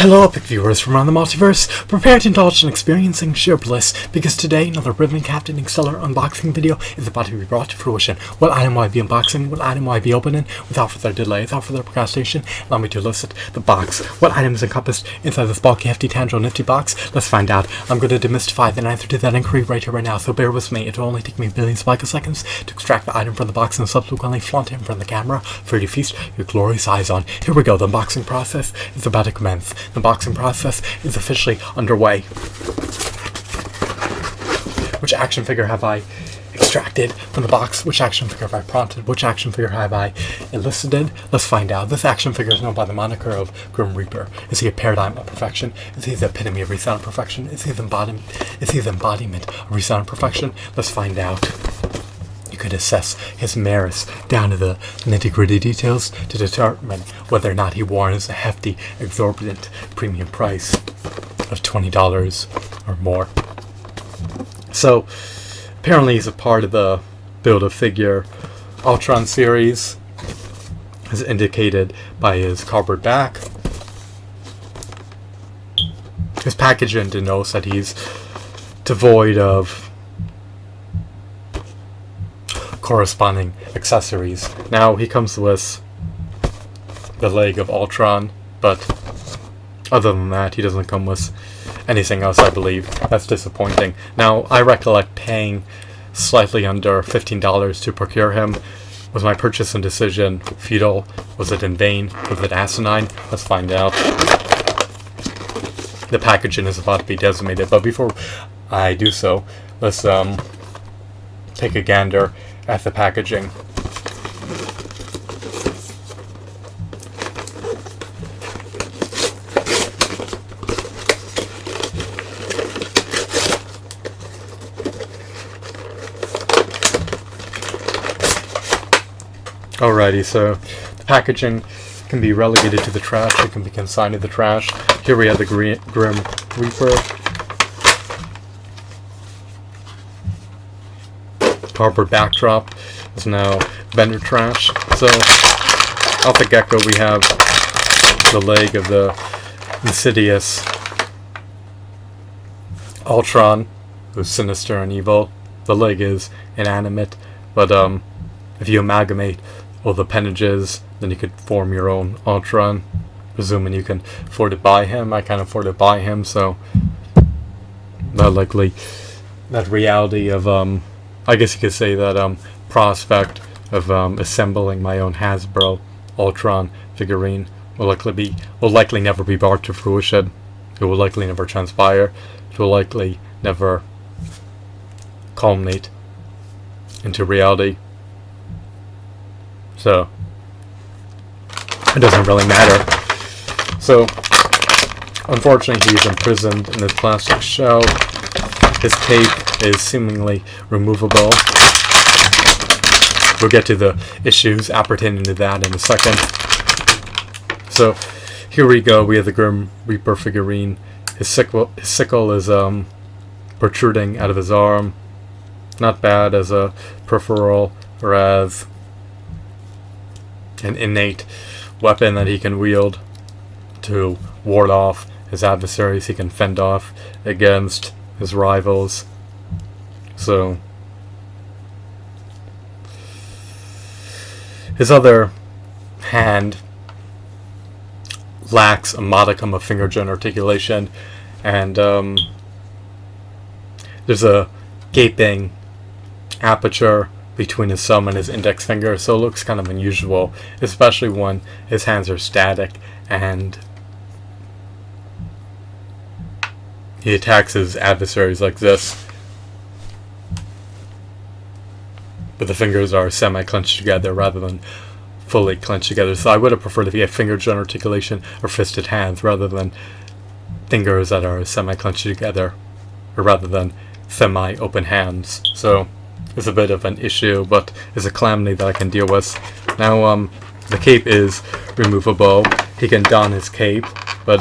Hello, epic viewers from around the multiverse. Prepare to indulge in experiencing sheer bliss, because today another riveting captivating stellar unboxing video is about to be brought to fruition. What item will I be unboxing? What item will I be opening? Without further delay, without further procrastination, allow me to elicit the box. What item is encompassed inside this bulky, hefty, tangible, nifty box? Let's find out. I'm going to demystify the answer to that inquiry right here, right now, so bear with me. It will only take me billions of picoseconds to extract the item from the box and subsequently flaunt it in front of the camera for you to feast your glorious eyes on. Here we go. The unboxing process is about to commence. The unboxing process is officially underway. Which action figure have I extracted from the box? Which action figure have I prompted? Which action figure have I elicited? Let's find out. This action figure is known by the moniker of Grim Reaper. Is he a paradigm of perfection? Is he the epitome of resounding perfection? Is he the embodiment of resounding perfection? Let's find out. You could assess his merits down to the nitty-gritty details to determine whether or not he warrants a hefty, exorbitant premium price of $20 or more. So, apparently he's a part of the Build-A-Figure Ultron series, as indicated by his cardboard back. His packaging denotes that he's devoid of corresponding accessories. Now he comes with the leg of Ultron, but other than that he doesn't come with anything else, I believe. That's disappointing. Now I recollect paying slightly under $15 to procure him. Was my purchase and decision futile? Was it in vain? Was it asinine? Let's find out. The packaging is about to be decimated, but before I do so, let's take a gander at the packaging. Alrighty, so the packaging can be relegated to the trash. It can be consigned to the trash. Here we have the Grim Reaper. Cardboard backdrop is now vendor trash. So off the get-go we have the leg of the insidious Ultron, who's sinister and evil. The leg is inanimate, but if you amalgamate all the appendages, then you could form your own Ultron, presuming you can afford to buy him. I can't afford to buy him, so that reality of I guess you could say that prospect of assembling my own Hasbro Ultron figurine will likely never be brought to fruition. It will likely never transpire. It will likely never culminate into reality. So it doesn't really matter. So unfortunately he's imprisoned in this plastic shell. His cape is seemingly removable. We'll get to the issues appertaining to that in a second. So here we go. We have the Grim Reaper figurine. His sickle is protruding out of his arm. Not bad as a peripheral or as an innate weapon that he can wield to ward off his adversaries. He can fend off against his rivals. So his other hand lacks a modicum of finger joint articulation, and there's a gaping aperture between his thumb and his index finger, so it looks kind of unusual, especially when his hands are static and he attacks his adversaries like this. But the fingers are semi-clenched together rather than fully clenched together. So I would have preferred if he had finger joint articulation or fisted hands rather than fingers that are semi-clenched together, or rather than semi-open hands. So it's a bit of an issue, but it's a calamity that I can deal with. Now the cape is removable. He can don his cape, but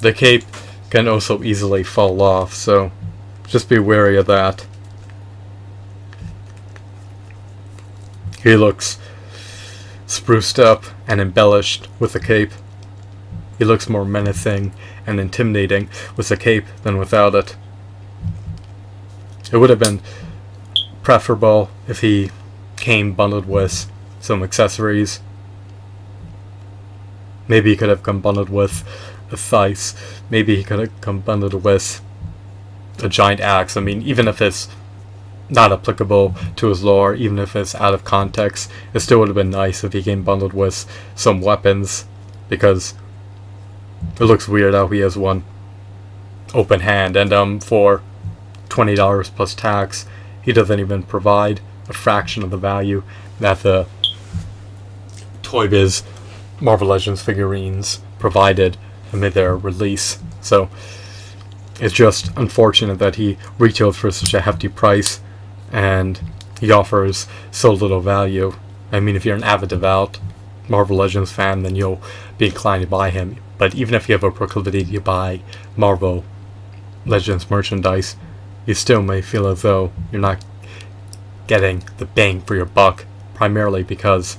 the cape can also easily fall off, so just be wary of that. He looks spruced up and embellished with a cape. He looks more menacing and intimidating with a cape than without it. It would have been preferable if he came bundled with some accessories. Maybe he could have come bundled with a thighs. Maybe he could have come bundled with a giant axe. I mean, even if it's not applicable to his lore, even if it's out of context, it still would have been nice if he came bundled with some weapons, because it looks weird how he has one open hand, and for $20 plus tax, he doesn't even provide a fraction of the value that the Toy Biz Marvel Legends figurines provided amid their release. So it's just unfortunate that he retailed for such a hefty price and he offers so little value. I mean, if you're an avid, devout Marvel Legends fan, then you'll be inclined to buy him. But even if you have a proclivity to buy Marvel Legends merchandise, you still may feel as though you're not getting the bang for your buck, primarily because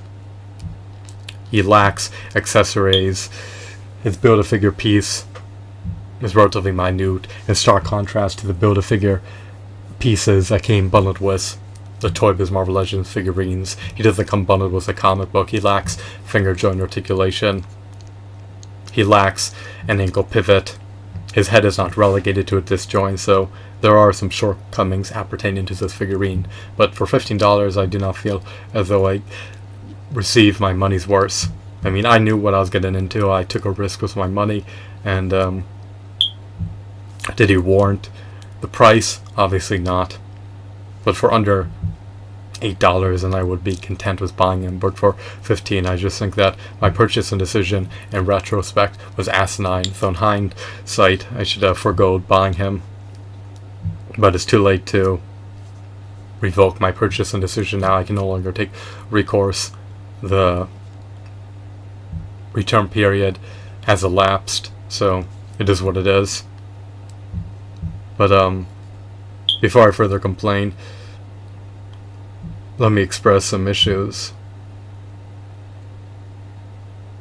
he lacks accessories. His Build-A-Figure piece is relatively minute, in stark contrast to the Build-A-Figure pieces that came bundled with the Toy Biz Marvel Legends figurines. He doesn't come bundled with a comic book. He lacks finger joint articulation. He lacks an ankle pivot. His head is not relegated to a disjoint, so there are some shortcomings appertaining to this figurine. But for $15, I do not feel as though I received my money's worth. I mean, I knew what I was getting into. I took a risk with my money, and did he warrant the price? Obviously not. But for under $8, and I would be content with buying him. But for $15, I just think that my purchase and decision in retrospect was asinine. So in hindsight, I should have forgoed buying him. But it's too late to revoke my purchase and decision now. I can no longer take recourse. The return period has elapsed, so it is what it is. But before I further complain, let me express some issues.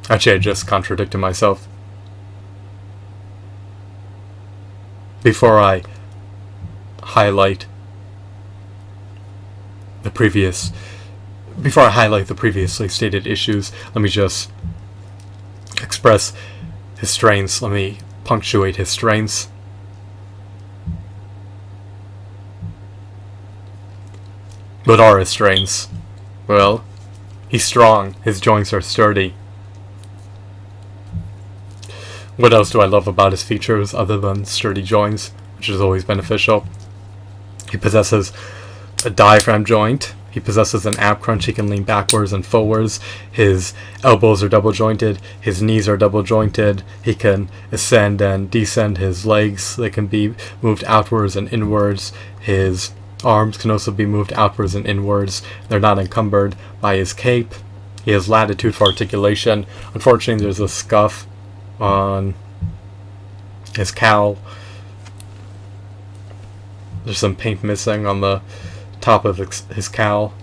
Actually, I just contradicted myself. Before I highlight the previously stated issues, let me just express his strengths. Let me punctuate his strengths. What are his strengths? Well, he's strong. His joints are sturdy. What else do I love about his features other than sturdy joints, which is always beneficial? He possesses a diaphragm joint. He possesses an ab crunch. He can lean backwards and forwards. His elbows are double jointed. His knees are double jointed. He can ascend and descend his legs. They can be moved outwards and inwards. His arms can also be moved outwards and inwards. They're not encumbered by his cape. He has latitude for articulation. Unfortunately, there's a scuff on his cowl. There's some paint missing on the top of his cowl.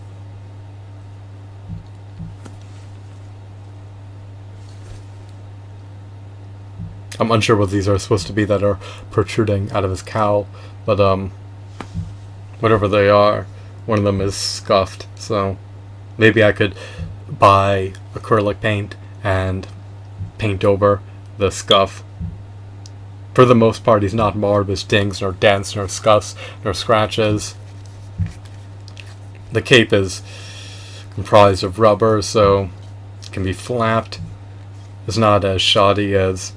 I'm unsure what these are supposed to be that are protruding out of his cowl, but whatever they are, one of them is scuffed, so maybe I could buy acrylic paint and paint over the scuff. For the most part, he's not marred with dings, nor dents, nor scuffs, nor scratches. The cape is comprised of rubber, so it can be flapped. It's not as shoddy as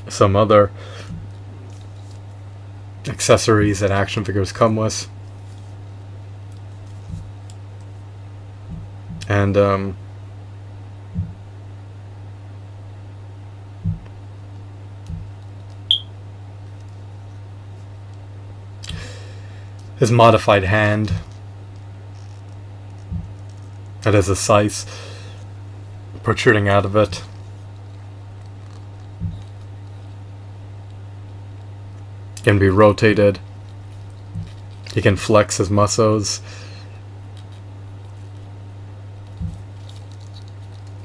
some other accessories that action figures come with. And his modified hand that has a scythe protruding out of it. Can be rotated. He can flex his muscles.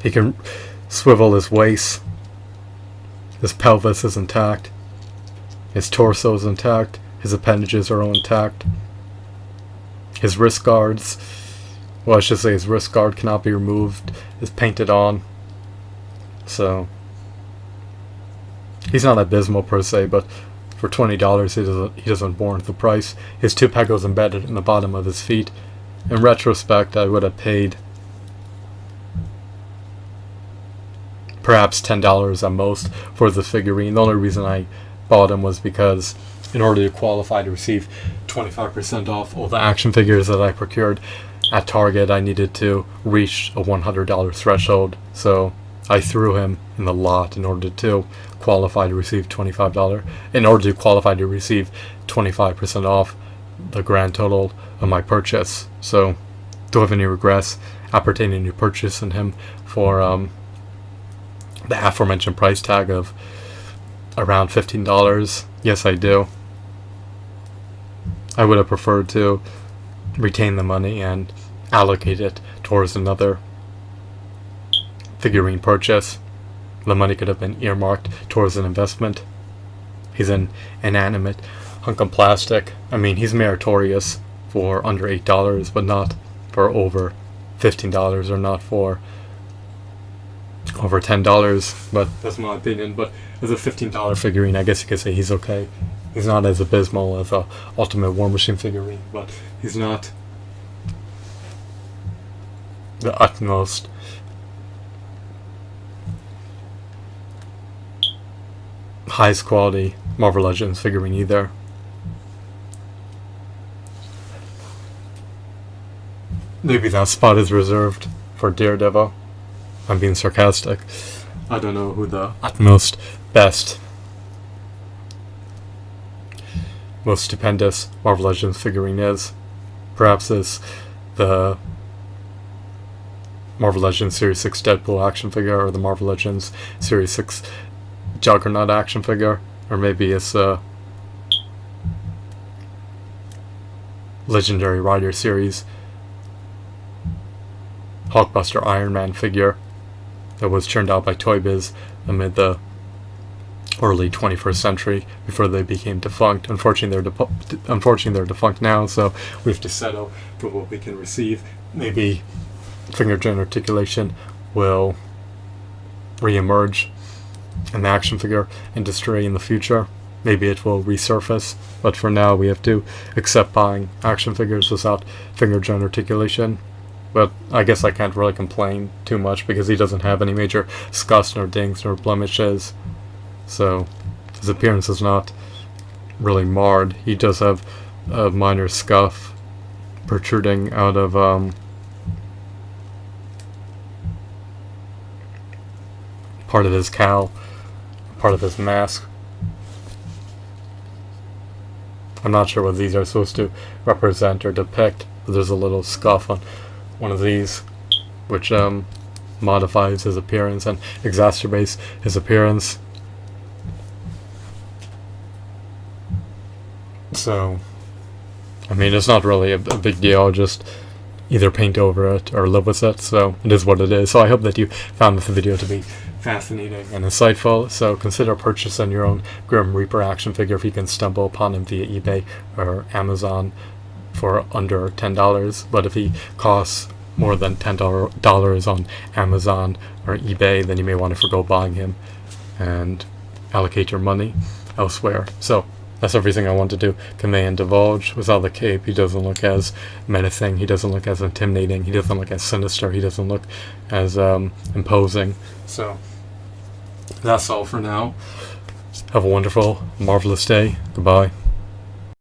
He can swivel his waist. His pelvis is intact. His torso is intact. His appendages are all intact. His wrist guards, well, I should say his wrist guard cannot be removed. Is painted on. So he's not abysmal per se, but for $20 he doesn't warrant the price. His 2 pegos embedded in the bottom of his feet. In retrospect, I would have paid perhaps $10 at most for this figurine. The only reason I bought him was because in order to qualify to receive 25% off all the action figures that I procured at Target, I needed to reach a $100 threshold. So I threw him in the lot in order to qualify to receive $25. In order to qualify to receive 25% off the grand total of my purchase. So, don't have any regrets appertaining to purchasing him for the aforementioned price tag of around $15. Yes, I do. I would have preferred to retain the money and allocate it towards another figurine purchase. The money could have been earmarked towards an investment. He's an inanimate hunk of plastic. I mean, he's meritorious for under $8, but not for over $15 or not for over $10. But that's my opinion. But as a $15 figurine, I guess you could say he's okay. He's not as abysmal as a Ultimate War Machine figurine, but he's not the utmost highest quality Marvel Legends figurine either. Maybe that spot is reserved for Daredevil. I'm being sarcastic. I don't know who the utmost best, most stupendous Marvel Legends figurine is. Perhaps it's the Marvel Legends Series 6 Deadpool action figure, or the Marvel Legends Series 6 Juggernaut action figure, or maybe it's a Legendary Rider Series Hulkbuster Iron Man figure that was churned out by Toy Biz amid the early 21st century before they became defunct. Unfortunately, they're defunct now, so we have to settle for what we can receive. Maybe finger joint articulation will re-emerge in the action figure industry in the future. Maybe it will resurface, but for now we have to accept buying action figures without finger joint articulation. But I guess I can't really complain too much because he doesn't have any major scuffs nor dings nor blemishes, so his appearance is not really marred. He does have a minor scuff protruding out of part of his cowl, part of his mask. I'm not sure what these are supposed to represent or depict, but there's a little scuff on one of these, which modifies his appearance and exacerbates his appearance. So, I mean, it's not really a big deal. I'll just either paint over it or live with it, so it is what it is. So I hope that you found this video to be fascinating and insightful. So consider purchasing your own Grim Reaper action figure if you can stumble upon him via eBay or Amazon for under $10. But if he costs more than $10 on Amazon or eBay, then you may want to forgo buying him and allocate your money elsewhere. So that's everything I want to do, convey and divulge. Without the cape, he doesn't look as menacing, he doesn't look as intimidating, he doesn't look as sinister, he doesn't look as imposing. So that's all for now. Have a wonderful, marvelous day. Goodbye.